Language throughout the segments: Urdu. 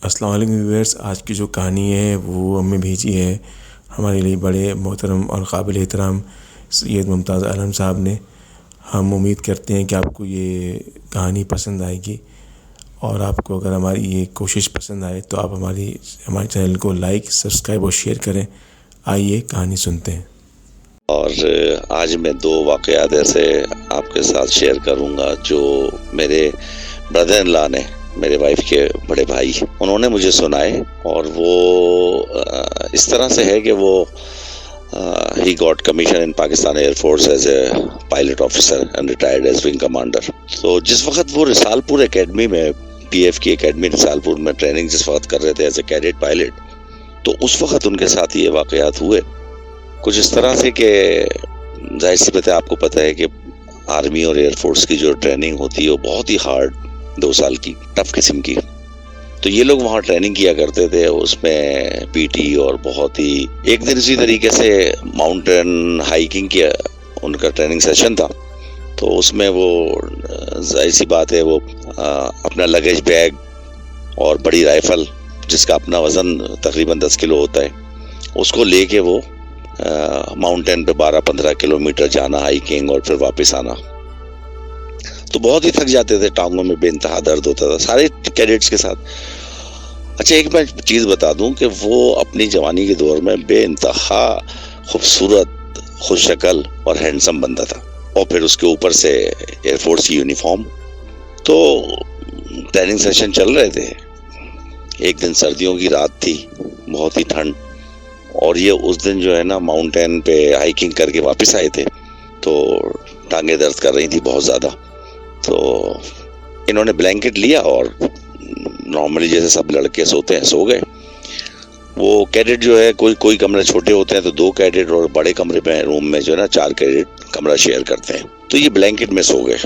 السلام علیکم ویورز، آج کی جو کہانی ہے وہ ہمیں بھیجی ہے ہمارے لیے بڑے محترم اور قابل احترام سید ممتاز عالم صاحب نے۔ ہم امید کرتے ہیں کہ آپ کو یہ کہانی پسند آئے گی، اور آپ کو اگر ہماری یہ کوشش پسند آئے تو آپ ہمارے چینل کو لائک، سبسکرائب اور شیئر کریں۔ آئیے کہانی سنتے ہیں۔ اور آج میں 2 واقعات ایسے آپ کے ساتھ شیئر کروں گا جو میرے بردر ان لا نے، میرے وائف کے بڑے بھائی، انہوں نے مجھے سنائے، اور وہ اس طرح سے ہے کہ وہ he got commission in Pakistan Air Force as a pilot officer and retired as wing commander. تو جس وقت وہ رسال پور اکیڈمی میں، پی ایف کی اکیڈمی رسال پور میں ٹریننگ جس وقت کر رہے تھے ایز اے کیڈٹ پائلٹ، تو اس وقت ان کے ساتھ یہ واقعات ہوئے کچھ اس طرح سے کہ ظاہر سی بات ہے، آپ کو پتہ ہے کہ آرمی اور ایئر فورس کی جو ٹریننگ ہوتی ہے وہ بہت ہی ہارڈ 2 سال کی ٹف قسم کی، تو یہ لوگ وہاں ٹریننگ کیا کرتے تھے، اس میں پی ٹی اور بہت ہی ایک دن اسی طریقے سے ماؤنٹین ہائیکنگ کیا ان کا ٹریننگ سیشن تھا، تو اس میں وہ ظاہر سی بات ہے وہ اپنا لگیج بیگ اور بڑی رائفل جس کا اپنا وزن تقریباً 10 کلو ہوتا ہے، اس کو لے کے وہ ماؤنٹین پہ 12-15 کلومیٹر جانا ہائیکنگ اور پھر واپس آنا، تو بہت ہی تھک جاتے تھے، ٹانگوں میں بے انتہا درد ہوتا تھا سارے کیڈٹس کے ساتھ۔ اچھا، ایک میں چیز بتا دوں کہ وہ اپنی جوانی کے دور میں بے انتہا خوبصورت، خوش شکل اور ہینڈسم بندہ تھا، اور پھر اس کے اوپر سے ایئر فورس کی یونیفارم۔ تو ٹریننگ سیشن چل رہے تھے، ایک دن سردیوں کی رات تھی، بہت ہی ٹھنڈ، اور یہ اس دن جو ہے نا ماؤنٹین پہ ہائیکنگ کر کے واپس آئے تھے، تو ٹانگیں درد کر رہی تھی بہت زیادہ، تو انہوں نے بلینکٹ لیا اور نارملی جیسے سب لڑکے سوتے ہیں سو گئے۔ وہ کیڈٹ جو ہے کوئی کمرے چھوٹے ہوتے ہیں تو 2 کیڈٹ، اور بڑے کمرے پہ روم میں جو ہے نا 4 کیڈٹ کمرہ شیئر کرتے ہیں، تو یہ بلینکٹ میں سو گئے۔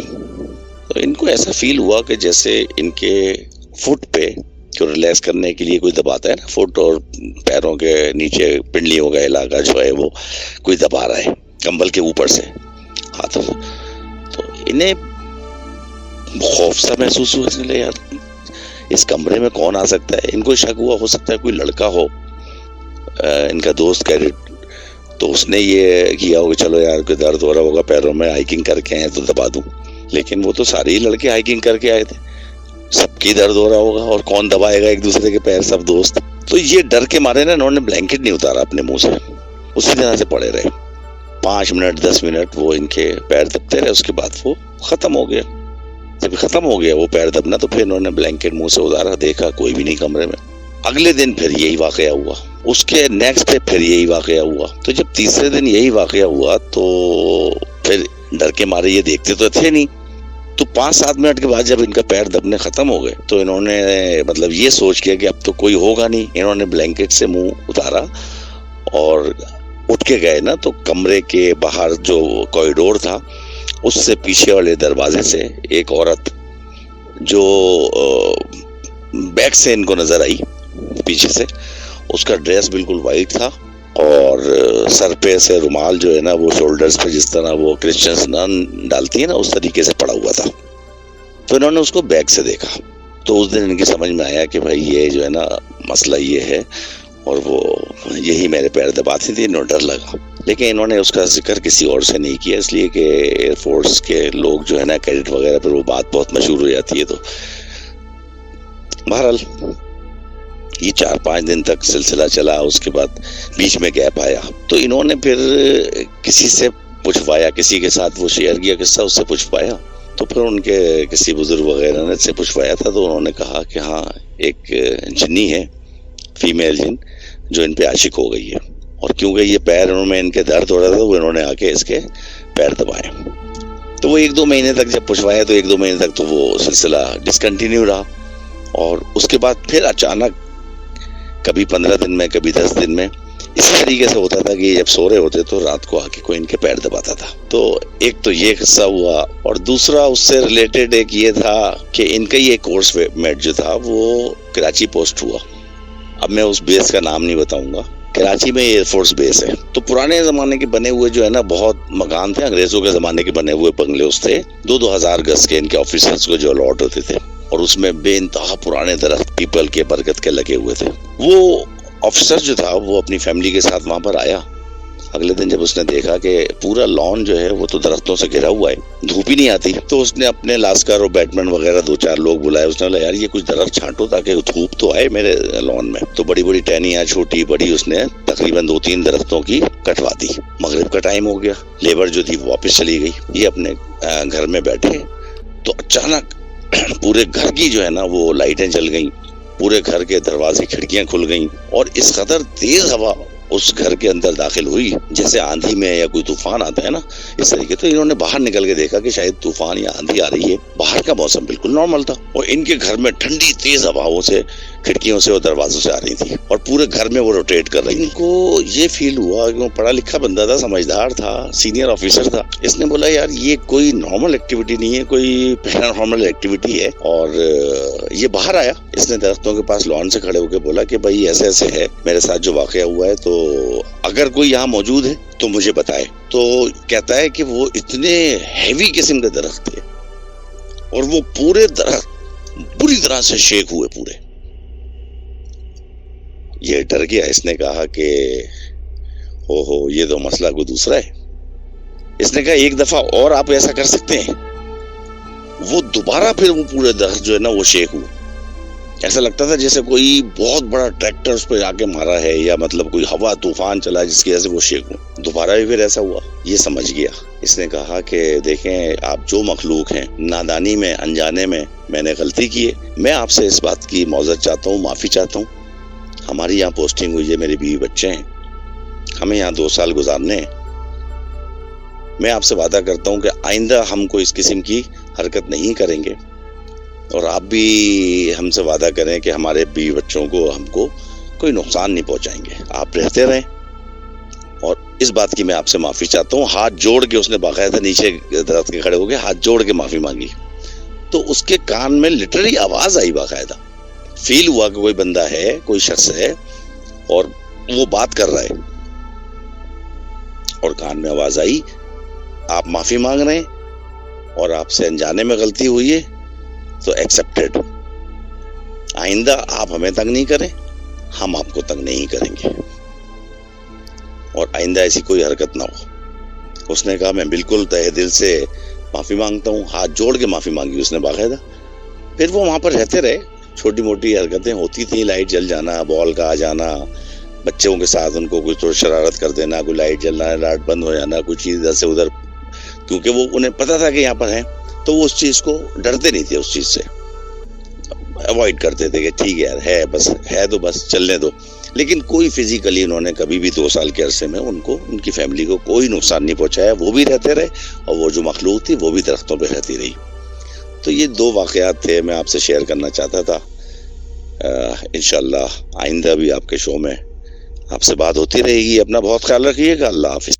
تو ان کو ایسا فیل ہوا کہ جیسے ان کے فٹ پہ جو ریلیکس کرنے کے لیے کوئی دباتا ہے نا، فٹ اور پیروں کے نیچے پنڈلیوں کا علاقہ جو ہے وہ کوئی دبا رہا ہے کمبل کے اوپر سے ہاتھوں، تو انہیں خوف سا محسوس ہوا، اس لیے یار اس کمرے میں کون آ سکتا ہے، ان کو شک ہوا ہو سکتا ہے کوئی لڑکا ہو ان کا دوست کیڈٹ، تو اس نے یہ کیا ہو کہ چلو یار کوئی درد ہو رہا ہوگا پیروں میں، ہائیکنگ کر کے آئے تو دبا دوں، لیکن وہ تو سارے ہی لڑکے ہائیکنگ کر کے آئے تھے، سب کی درد ہو رہا ہوگا اور کون دبائے گا ایک دوسرے کے پیر، سب دوست، تو یہ ڈر کے مارے نا انہوں نے بلینکٹ نہیں اتارا اپنے منہ سے، اسی طرح سے پڑے رہے 5 منٹ 10 منٹ، وہ ان کے پیر دبتے رہے، اس کے بعد وہ ختم ہو گیا۔ جب ختم ہو گیا وہ پیر دبنا تو پھر انہوں نے بلینکٹ منہ سے اتارا، دیکھا کوئی بھی نہیں کمرے میں۔ اگلے دن پھر یہی واقعہ ہوا، اس کے نیکسٹ ڈے پھر یہی واقعہ ہوا، تو جب تیسرے دن یہی واقعہ ہوا تو پھر ڈر کے مارے یہ دیکھتے تو تھے نہیں، تو 5-7 منٹ کے بعد جب ان کا پیر دبنے ختم ہو گئے تو انہوں نے مطلب یہ سوچ کیا کہ اب تو کوئی ہوگا نہیں، انہوں نے بلینکٹ سے منہ اتارا اور اٹھ کے گئے نا، تو کمرے کے باہر جو کوریڈور تھا اس سے پیچھے والے دروازے سے ایک عورت جو بیک سے ان کو نظر آئی پیچھے سے، اس کا ڈریس بالکل وائٹ تھا، اور سر پہ سے رومال جو ہے نا وہ شولڈرز پہ جس طرح وہ کرسچنز نان ڈالتی ہیں نا اس طریقے سے پڑا ہوا تھا، تو انہوں نے اس کو بیک سے دیکھا، تو اس دن ان کی سمجھ میں آیا کہ بھائی یہ جو ہے نا مسئلہ یہ ہے، اور وہ یہی میرے پیر دباتی تھی، انہوں ڈر لگا، لیکن انہوں نے اس کا ذکر کسی اور سے نہیں کیا، اس لیے کہ ایئر فورس کے لوگ جو ہے نا کیڈٹ وغیرہ پر وہ بات بہت مشہور ہو جاتی ہے، تو بہرحال یہ 4-5 دن تک سلسلہ چلا، اس کے بعد بیچ میں گیپ آیا، تو انہوں نے پھر کسی سے پوچھوایا، کسی کے ساتھ وہ شیئر کیا قصہ، اس سے پوچھوایا، تو پھر ان کے کسی بزرگ وغیرہ نے سے پوچھوایا تھا، تو انہوں نے کہا کہ ہاں ایک جنی ہے، فیمیل جن، جو ان پہ عاشق ہو گئی ہے، اور کیونکہ یہ پیروں میں ان کے درد ہو رہا تھا وہ انہوں نے آ کے اس کے پیر دبائے، تو وہ 1-2 مہینے تک جب پوچھوایا تو 1-2 مہینے تک تو وہ سلسلہ ڈسکنٹینیو رہا، اور اس کے بعد پھر اچانک کبھی 15 دن میں کبھی 10 دن میں اسی طریقے سے ہوتا تھا کہ جب سو رہے ہوتے تو رات کو آ کے کوئی ان کے پیر دباتا تھا۔ تو ایک تو یہ قصہ ہوا، اور دوسرا اس سے ریلیٹڈ ایک یہ تھا کہ ان کا یہ کورس میٹ جو تھا وہ کراچی پوسٹ ہوا، اب میں اس بیس کا نام نہیں بتاؤں گا، کراچی میں ایئر فورس بیس ہے، تو پرانے زمانے کے بنے ہوئے جو ہے نا بہت مکان تھے، انگریزوں کے زمانے کے بنے ہوئے بنگلے تھے، 2-2 ہزار گز کے ان کے آفیسرز کو جو الاٹ ہوتے تھے، اور اس میں بے انتہا پرانے درخت پیپل کے برگد کے لگے ہوئے تھے. وہ آفیسر جو تھا وہ اپنی فیملی کے ساتھ وہاں پر آیا. اگلے دن جب اس نے دیکھا کہ پورا لان جو ہے وہ تو درختوں سے گھرا ہوا ہے, دھوپ ہی نہیں آتی, تو اس نے اپنے لاسکر اور بیٹمن وغیرہ 2-4 لوگ بلائے. اس نے بولا یار یہ کچھ درخت چھانٹو تاکہ دھوپ تو آئے میرے لان میں. تو بڑی بڑی ٹہنیاں چھوٹی بڑی اس نے تقریباً 2-3 درختوں کی کٹوا دی. مغرب کا ٹائم ہو گیا, لیبر جو تھی وہ واپس چلی گئی, یہ اپنے گھر میں بیٹھے. تو اچانک پورے گھر کی جو ہے نا وہ لائٹیں جل گئیں, پورے گھر کے دروازے کھڑکیاں کھل گئیں, اور اس قدر تیز ہوا اس گھر کے اندر داخل ہوئی جیسے آندھی میں یا کوئی طوفان آتا ہے نا, اس طریقے. تو انہوں نے باہر نکل کے دیکھا کہ شاید طوفان یا آندھی آ رہی ہے. باہر کا موسم بالکل نارمل تھا, اور ان کے گھر میں ٹھنڈی تیز ہواؤں سے کھڑکیوں سے اور دروازوں سے آ رہی تھی, اور پورے گھر میں وہ روٹیٹ کر رہی. ان کو یہ فیل ہوا کہ وہ پڑھا لکھا بندہ تھا, سمجھدار تھا, سینئر آفیسر تھا. اس نے بولا یار یہ کوئی نارمل ایکٹیویٹی نہیں ہے, کوئی پیرانارمل ایکٹیویٹی ہے. اور یہ باہر آیا, اس نے درختوں کے پاس لان سے کھڑے ہو کے بولا کہ بھائی ایسے ایسے ہے میرے ساتھ جو واقعہ ہوا ہے, تو اگر کوئی یہاں موجود ہے تو مجھے بتائے. تو کہتا ہے کہ وہ اتنے ہیوی قسم کے درخت تھے, اور وہ پورے درخت بری طرح سے شیک ہوئے پورے. یہ ڈر گیا, اس نے کہا کہ اوہو یہ تو مسئلہ کوئی دوسرا ہے. اس نے کہا ایک دفعہ اور آپ ایسا کر سکتے ہیں. وہ دوبارہ پھر وہ پورے درخت جو ہے نا وہ شیک ہوئے. ایسا لگتا تھا جیسے کوئی بہت بڑا ٹریکٹر اس پہ آ کے مارا ہے, یا مطلب کوئی ہوا طوفان چلا جس کی وجہ سے وہ شیک ہوئے. دوبارہ بھی پھر ایسا ہوا. یہ سمجھ گیا. اس نے کہا کہ دیکھیں آپ جو مخلوق ہیں, نادانی میں انجانے میں نے غلطی کی ہے. میں آپ سے اس بات کی معذرت چاہتا ہوں, معافی چاہتا ہوں. ہماری یہاں پوسٹنگ ہوئی ہے, میری بیوی بچے ہیں, ہمیں یہاں 2 سال گزارنے ہیں. میں آپ سے وعدہ کرتا ہوں کہ آئندہ ہم کو اس قسم کی حرکت نہیں کریں گے, اور آپ بھی ہم سے وعدہ کریں کہ ہمارے بیوی بچوں کو ہم کو کوئی نقصان نہیں پہنچائیں گے. آپ رہتے رہیں, اور اس بات کی میں آپ سے معافی چاہتا ہوں. ہاتھ جوڑ کے اس نے باقاعدہ نیچے درخت کے کھڑے ہو گئے, ہاتھ جوڑ کے معافی مانگی. تو اس کے کان میں لٹرلی آواز آئی, باقاعدہ فیل ہوا کہ کوئی بندہ ہے, کوئی شخص ہے, اور وہ بات کر رہا ہے. اور کان میں آواز آئی, آپ معافی مانگ رہے ہیں اور آپ سے انجانے میں غلطی ہوئی ہے تو ایکسپٹیڈ. آئندہ آپ ہمیں تنگ نہیں کریں, ہم آپ کو تنگ نہیں کریں گے, اور آئندہ ایسی کوئی حرکت نہ ہو. اس نے کہا میں بالکل تہہ دل سے معافی مانگتا ہوں. ہاتھ جوڑ کے معافی مانگی اس نے باقاعدہ. پھر وہ وہاں پر رہتے رہے. چھوٹی موٹی حرکتیں ہوتی تھیں, لائٹ جل جانا, بال کا آ جانا, بچوں کے ساتھ ان کو کوئی تو شرارت کر دینا, کوئی لائٹ جلنا, لائٹ بند ہو جانا, کوئی چیز ادھر سے ادھر. کیونکہ وہ انہیں پتا تھا کہ یہاں پر ہیں, تو وہ اس چیز کو ڈرتے نہیں تھے, اس چیز سے اوائڈ کرتے تھے کہ ٹھیک ہے یار ہے, بس ہے تو بس چلنے دو. لیکن کوئی فزیکلی انہوں نے کبھی بھی 2 سال کے عرصے میں ان کو, ان کی فیملی کو کوئی نقصان نہیں پہنچایا. وہ بھی رہتے رہے, اور وہ جو مخلوق تھی وہ بھی درختوں پہ رہتی رہی. تو یہ 2 واقعات تھے, میں آپ سے شیئر کرنا چاہتا تھا. انشاءاللہ آئندہ بھی آپ کے شو میں آپ سے بات ہوتی رہے گی. اپنا بہت خیال رکھیے گا. اللہ حافظ.